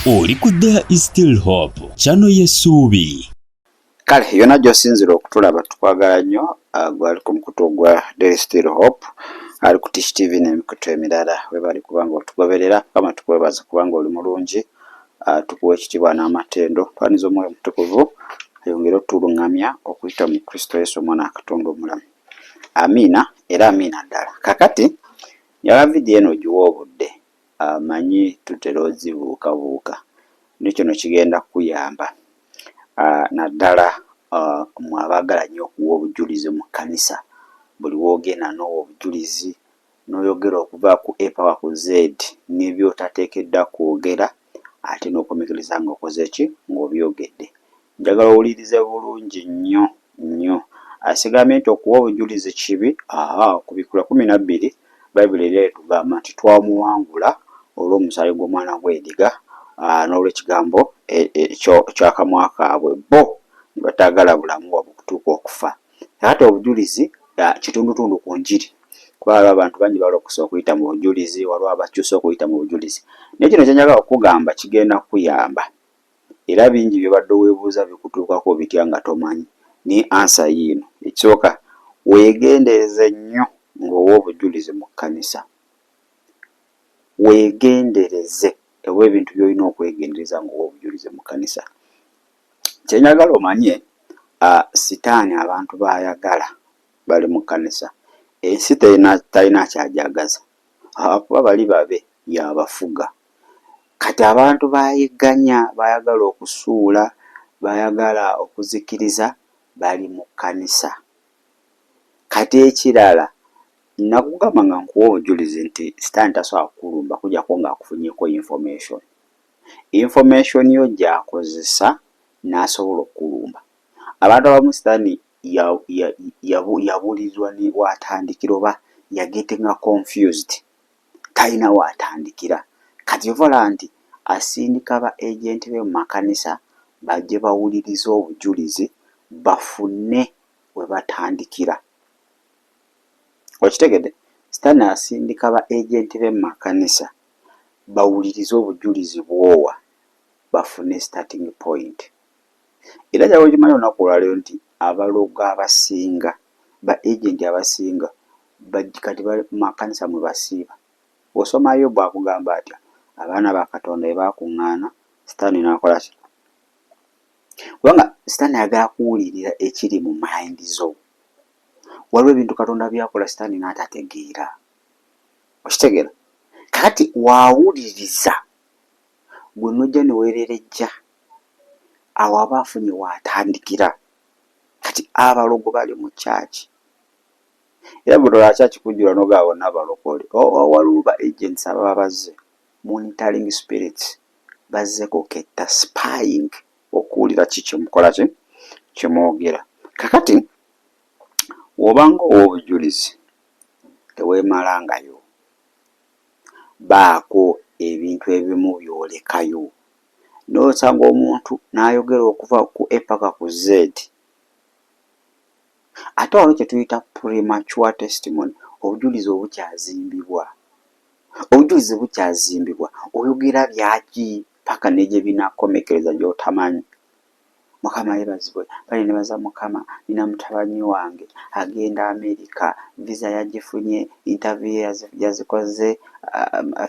Oli ku There is Still Hope, channel y'essuubi. Kale yona gy'osinzira okutulaba tukwagala nnyo. Gwali ku mukutu gwa There is Still Hope ali ku Tish TV n'emikutu emirala webali kubanga otugoberera. Kama tukwebaza kubanga oli mulungi, tukuwa ekitiibwa n'amatendo. Twaniza Omwoyo Mutukuvu ayongere otulungamya okuyita mu Kristo Yesu omwana wa Katonda omulamu. Amiina era amiina ddala. Kakati yala vidiyo eno giwa obudde, manyi tutera ozibuukabuuka, ne kino kigenda kuyamba naddala mwabaagala nnyo okuwa obujulizi mu kkanisa. Buli woogenda n'owa obujulizi n'oyogera okuva ku A power ku Z n'ebyotateekeddwa kwogera, ate n'okomekkereza ng'okoze ki, ng'obyogedde. Njagala owulirize bulungi nnyo nnyo. Asigamye nti okuwa obujulizi kibi. Ku Bikula 12 Bayibuli era etugamba nti twamuwangula olw'omusaayi gw'omwana gw'endiga n'olw'ekigambo ekyakamwa kaabwe bo ne bataagala bulamu bwabwe okutuuka okufa. Ate obujulizi kitundutundu ku njiri, kuba waliwo abantu bangi balokosa okuyita mu bujulizi, waliwo abakyusa okuyita mu bujulizi. Naye kino kyenjagala okugamba kigenda kuyamba, era bingi byobadde weebuuza bikutuukako bitya nga tomanyi. Ni ansa yiino. Ekisooka, weegendereze nnyo ng'owa obujulizi mu kkanisa. Weegendereze ewa ebintu by'olina okwegendereza ng'owa obujulizi mu kkanisa. Kyenjagala omanye, sitaani abantu baayagala bali mu kkanisa. Ensi talina kyajagaza, kuba bali babe yabafuga. Kati abantu baayiganya, baayagala okusuula, baayagala okuzikiriza, bali mu kkanisa. Kati ekirala, nakugamba nga nkuwa obujulizi nti sitaani tasobola kukulumba kujjako ng'akufunyeeko information. Information yo gy'akozesa n'asobola okukulumba. Abantu abamu sitaani yabulirizwa ne waatandikira oba yagetinga confused, talina waatandikira. Kati ovala nti asindika ba agenti be mu makanisa bajje bawulirize obujulizi bafune we batandikira. Okitegedde? Sitaani asindika ba agenti be mu makanisa bawulirize obujulizi bwowa bafune starting point. Era jjaba okimanyi olunaku olwaleero nti abalogo abasinga, ba agenti abasinga kati bali mu makanisa mwe basiiba. Osomayo bw'akugamba atya, abaana ba Katonda bwe baakuŋŋaana, sitaani n'akola ki? Kubanga sitaani ayagala kuwulirira ekiri mu mayindi zo. Waliwo ebintu Katonda byakola sitaani n'atategeera. Okitegeera? Kati waawuliriza, gwe n'ojja ne weererejja, awo aba afunye waatandikira. Kati abalogo bali mu kyaki. Era bwe tolaba kyaki kujjula n'ogaba bonna balokole. Waliwo ba agents ababa bazze, monitoring spirits, bazze koketta spying, okuwulira ki kyemukola ki, kyemwogera. Kakati w'obanga owa obujulizi teweemalangayo. Baako ebintu ebimu by'olekayo. N'osanga omuntu n'ayogera okuva ku A paka ku Z. Ate waliwo kye tuyita premature testimony, obujulizi obukyazimbibwa. Obujulizi bukyazimbibwa, oyogera byaki paka n'egye binaakomekkereza gy'otamanyi. Mukama yeebazibwe, bali ne baza Mukama, nina mutabani wange agenda Amerika, visa yagifunye, interview yazikoze,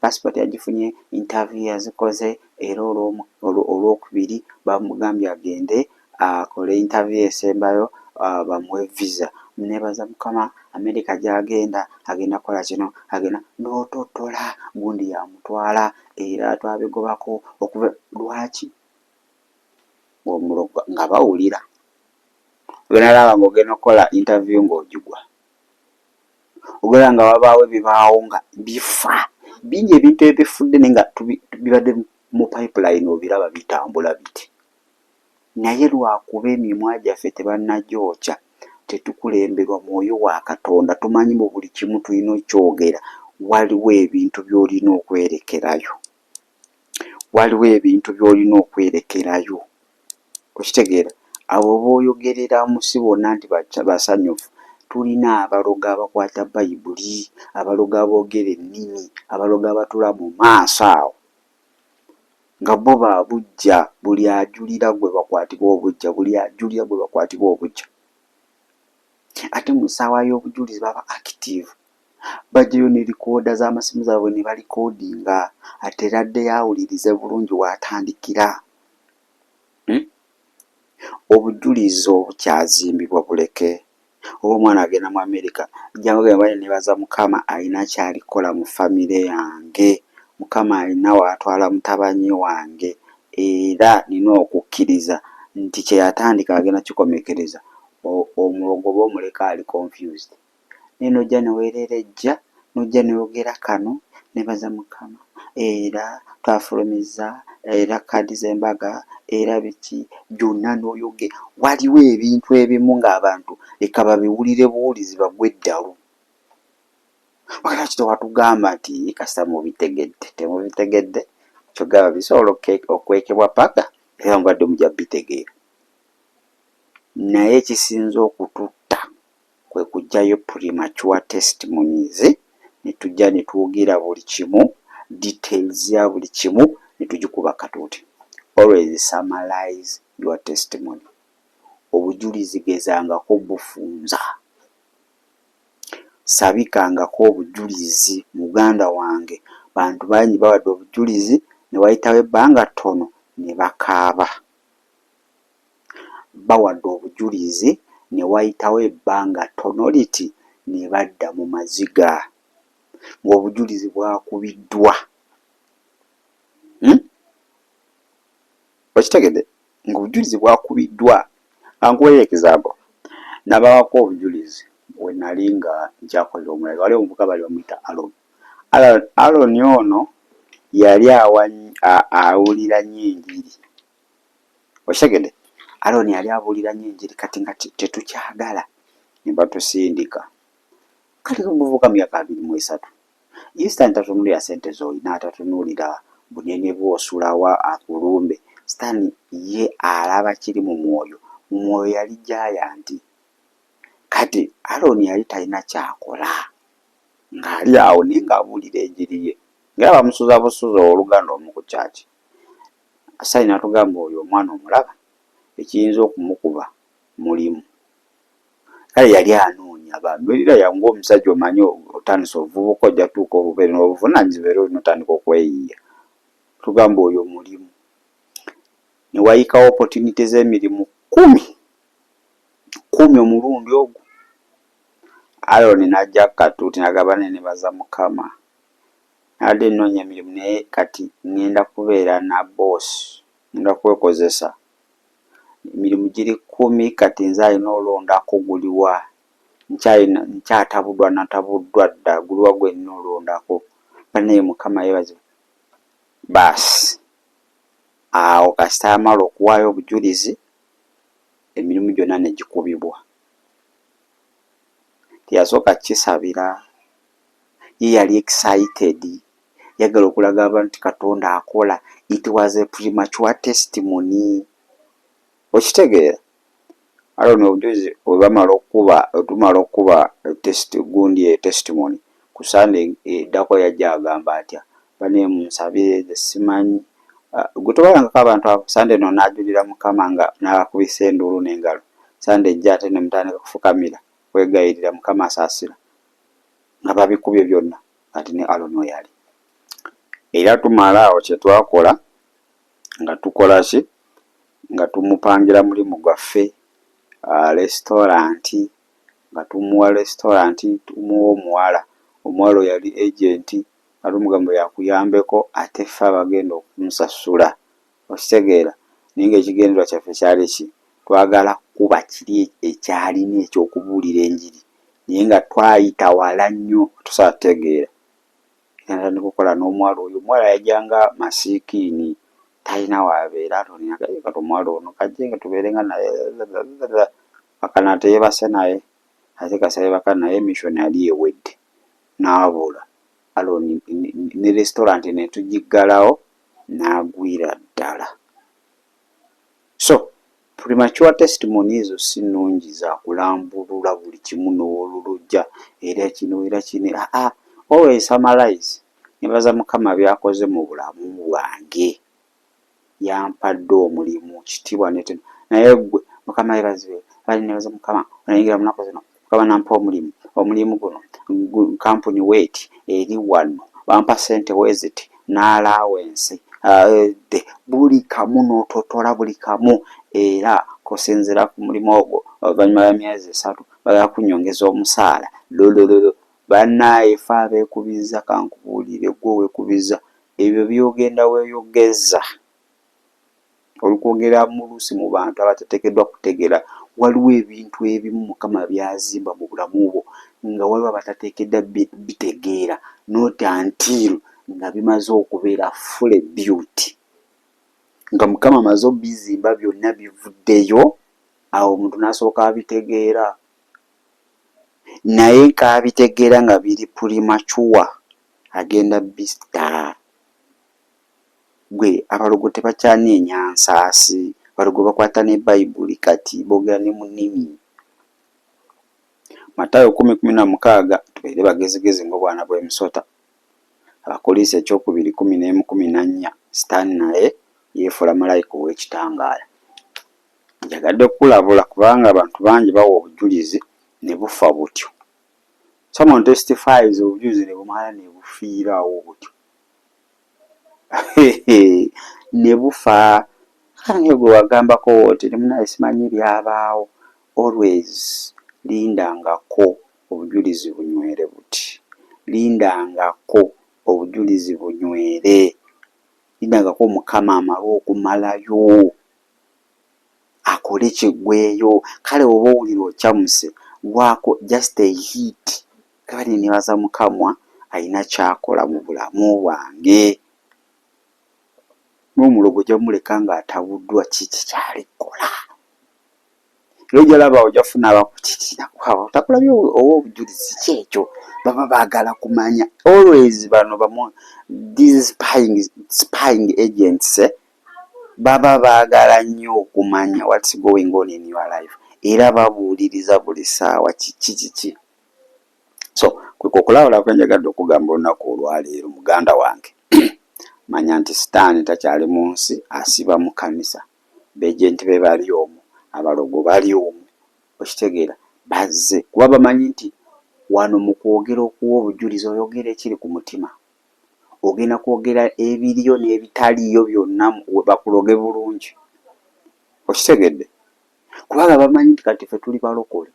passport yagifunye, interview yazikoze, era olwokubiri bamugambye agende akole interview esembayo, bamuwe visa. Neebaza Mukama, Amerika gy'agenda, agenda kola kino, agenda n'ototola, gundi yamutwala, era twabigobako okuva lwaki? Nga bawulira. Ogenda laba ng'ogenda okukola interview ng'ogigwa. Ogenda nga wabaawo ebibaawo nga bifa. Bingi ebintu ebifudde naye nga bibadde mu pipeline obiraba bitambula biti. Naye lwakuba emimwa gyaffe tebannagyokya, tetukulemberwa Mwoyo wa Katonda, tumanyi mu buli kimu tulina okyogera. Waliwo ebintu by'olina okwerekerayo. Waliwo ebintu by'olina okwerekerayo. Okitegeera? Abo b'oyogereramu si bonna nti basanyufu. Tulina abalogo abakwata Bayibuli, abalogo aboogera ennimi, abalogo abatula mu maaso awo. nga bo babujja, buli ajulira gwe bakwatibwa obujja, buli ajulira gwe bakwatibwa obujja. Ate mu ssaawa y'obujulizi baba active, bajjayo ne likooda z'amasimu zaabwe ne balikoodinga, ate era addeyo awulirize bulungi w'atandikira. Obujulizi obukyazimbibwa buleke. Oba omwana agenda mu America, jangu gamba nebaza Mukama alina kyalikola mu famire yange, Mukama alina waatwala mutabani wange, era nina okukkiriza nti kye yatandika agenda kikomekereza. Omulogo oba omuleka ali confused. Nojja neweererejja, nojja neyogera kano, nebaza Mukama era twafulumiza, era kaadi z'embaga, era biki byonna n'oyoge. Waliwo ebintu ebimu ng'abantu leka babiwulire buwulizi bagwe eddalu. Wala kito watugamba nti kasita mubitegedde, temubitegedde, kyogamba bisobola okwekebwa paka era mbadde mujja bitegeera. Naye ekisinza okututta kwe kuggyayo premature testimonies, ne tujja ne twogera buli kimu, details ya buli kimu ne tugikuba katuuti. Always summarize your testimony. Obujulizi gezangako bufunza. Sabikangako obujulizi. Muganda wange, bantu bangi bawadde obujulizi ne wayitawo ebbanga ttono ne bakaaba. Bawadde obujulizi ne wayitawo ebbanga ttono liti ne badda mu maziga ng'obujulizi bwakubiddwa. Okitegedde? Ng'obujulizi bwakubiddwa. Ankuweyo example. Nabawako obujulizi we nali nga nkyakolera omulaga. Waliwo omuvubuka bali bamuyita Aaron. Aaron ono yali awulira nnyo enjiri. Okitegedde? Aaron yali abuulira nnyo enjiri kati nga tetukyagala ne batusindika. Kati omuvubuka myaka 23. Eastern tatunuulira ssente z'olina, tatunuulira bunene bw'osulawa akulumbe. Sitaani ye alaba kiri mu mwoyo. Mu mwoyo yali giant. Kati Aaron yali talina kyakola ng'ali awo naye ng'abuulira enjiri ye. Ng'era bamusuza busuza oluganda omu ku kyaki. Asaayi n'atugamba oyo omwana omulaba ekiyinza okumukuba mulimu. Kale yali anoonya bantu. Era yangu omusajja omanyi otandisa obuvubuka ojja tuuka obubeere n'obuvunaanyizibwa era n'otandika okweyiiya. Tugamba oyo mulimu. Ne wayikawo opportunity z'emirimu 10 omulundi ogwo. Aaron n'ajja katuuti n'agamba ne baza Mukama. Nadde nnoonya emirimu naye kati ngenda kubeera na boss, ngenda kwekozesa. Emirimu giri 10 kati nze alina olondako guliwa. Nkyatabuddwa natabuddwa dda guliwa gwe nnina olondako. Banaye Mukama yeebazibwe. Baasi awo kasita amala okuwaayo obujulizi emirimu gyonna ne gikubibwa. Teyasooka kisabira. Ye yali excited. Yagala okulaga abantu Katonda akola. It was a premature testimony. Okitegeera? Aaron obujulizi otumala okuba gundi testimony. Ku Sunday eddako yajja agamba atya. Bane munsabire nze simanyi. Gwe tobalangako abantu abo. Sunday no n'ajulira Mukama nga n'abakubisa enduulu n'engalo. Sunday ejja ate ne mutandika kufukamira kwegayirira Mukama asaasira. Nga babikubye byonna. Ati ne Aaron oyo yali. Era tumala awo kye twakola nga tukola ki? Nga tumupangira mulimu gwaffe restaurant, nga tumuwa restaurant, tumuwa omuwala. Omuwala yali agent, ali omugambo yakuyambeko ate ffe abagenda okumusasula. Okitegeera? Naye ng'ekigendererwa kyaffe kyali ki? Twagala kuba kiri ekyalina ekyokubuulira enjiri. Naye nga twayita wala nnyo tusobola kutegeera. Natandika okukola n'omuwala oyo. Omuwala yajjanga masiikiini, talina waabeera. Aaron akayeka omwalo ono kajje nga tubeerenga naye akana teyeebase naye ate kasa yebaka naye mission yali ewedde n'abula. Aaron ne restaurant ne tugiggalawo n'agwira ddala. So premature testimony ezo si nnungi za kulambulula buli kimu n'olulujja era kino era kino. Always summarize. Nebaza Mukama byakoze mu bulamu bwange. yampadde omulimu kitiibwa neteno naye gwe mukama yebazibe bali nebaza mukama onayingira munaku zino mukama nampa omulimu guno kampuni weti eri wano bampa sente weziti n'alawensi buli kamu n'ototola buli kamu era kosinzira ku mulimu ogwo oluvannyuma lwa myezi 3 bagala kunyongeza omusaala lolololo bannaye fe abeekubiza kankubuulire gwe weekubiza ebyo byogenda weeyogeza olukwogera muluusi mu bantu abatateekeddwa kutegeera waliwo ebintu ebimu mukama byazimba mu bulamu bwo nga waliwo abatateekedda bitegeera not until nga bimaze okubeera full beauty nga mukama amaze obizimba byonna bivuddeyo awo omuntu n'asooka abitegeera naye nk'abitegeera nga biri premature agenda bista gwe abalogo tebakyanienya nsaasi abalogo bakwata ne bayibuli kati boogera ne mu nnimi Matayo 10:16 tubeere bagezigezi ng'obwana bw'emisota Abakolisi ekyokubiri 11:14 Sitaani naye yeefuula malayika ow'ekitangaala njagadde kukulabula kubanga abantu bangi bawa obujulizi ne bufa butyo someone testifies obujulizi ne bumala ne bufiirawo butyo ne bufa kane gwe wagambako oti munaye simanyi byabaawo always lindangako obujulizi bunywere buti lindangako obujulizi bunywere lindangako mukama amala okumalayo akole kiggweyo kale oba owulira okyamuse gwako just a hit kale nebaza mukamwa alina kyakola mu bulamu bwange n'omulogo gyamuleka ng'atabuddwa kiki kyalikola era ojalaba ojafuna abakutitira kwabo otakulabye owa obujulizi kyekyo baba baagala kumanya always bano bamu these spying agents baba baagala nnyo okumanya what's going on in your life era babuuliriza buli ssaawa kiki so kwe okulawula kwenjagadde okugamba olunaku olwaleero muganda wange manya nti Sitaani takyali mu nsi asiba mu kanisa bejenti be bali omwo abalogo bali omwo okitegeera bazze kuba bamanyi nti wano mu kwogera okuwa obujulizi oyogera ekiri ku mutima ogenda kwogera ebiriyo n'ebitaliyo byonna bakuloge bulungi okitegedde kubanga bamanyi nti kati ffe tuli balokole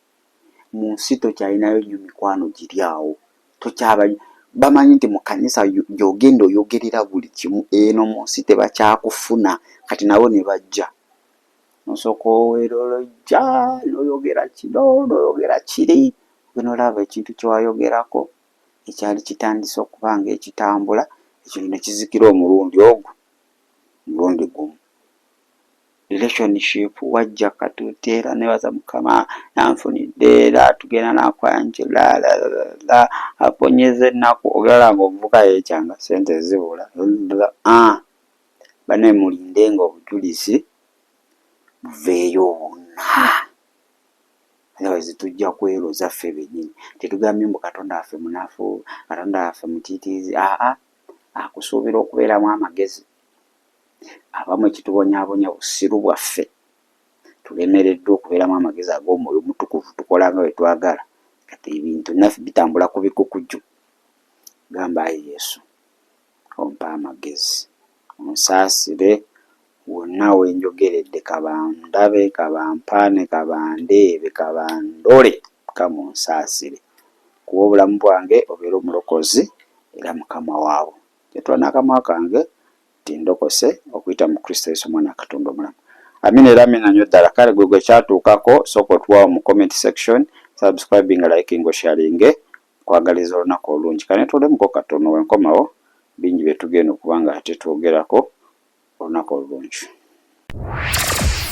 mu nsi tokyalinayo nnyo mikwano giri awo tokyabanyi bamanyi nti mu kanisa gy'ogenda oyogerera buli kimu eno mu nsi tebakyakufuna kati nabo ne bajja nosooka owerolojja n'oyogera kino n'oyogera kiri bw'onolaba ekintu kyewayogerako ekyali kitandise okuba nga ekitambula ekintu ne kizikira omulundi ogwo omulundi gumu relationship wajja katuteera nebaza mukama nanfunidde era tugenda nakwanjula aponyeze ennaku ogerala ng'omuvuka yeekyanga sente zibula bane mulindenga obujulizi buveeyo bonna otherwise tujja kweroza ffe bennyini tetugambye mbu katonda waffe munafu katonda waffe mutiitiizi akusuubira okubeeramu amagezi abamu ekitubonyaabonya busiru bwaffe tulemereddwa okubeeramu amagezi ag'omwoyo omutukuvu tukola nga bwe twagala kati ebintu naffe bitambula ku bikukujju gamba ayi Yesu ompa amagezi onsaasire wonna wenjogeredde kabandabe kabampaane kabandeebe kabandole kama onsaasire kuba obulamu bwange obeera omulokozi era mukama waabo kyetula n'akamwa kange tindokose okuyita mu Kristo Yesu omwana Katonda omulamu amina era amina nnyo ddala kale gwe kyatuukako sooka otuwaawo mu comment section subscribing liking sharing kwagaliza olunaku olungi kane tulemuko katono wenkomawo bingi bye tugenda okuba nga tetwogerako olunaku olungi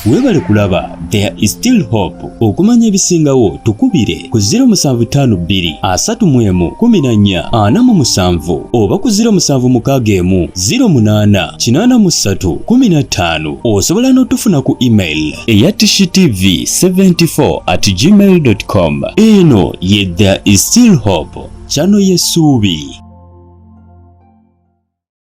Webale kulaba There is Still Hope okumanya ebisingawo tukubire ku 075 31 14 47 oba ku 076 08 83 15 osobola n'otufuna ku email eya tishtv74@gmail.com eno ye There is Still Hope channel y'essuubi.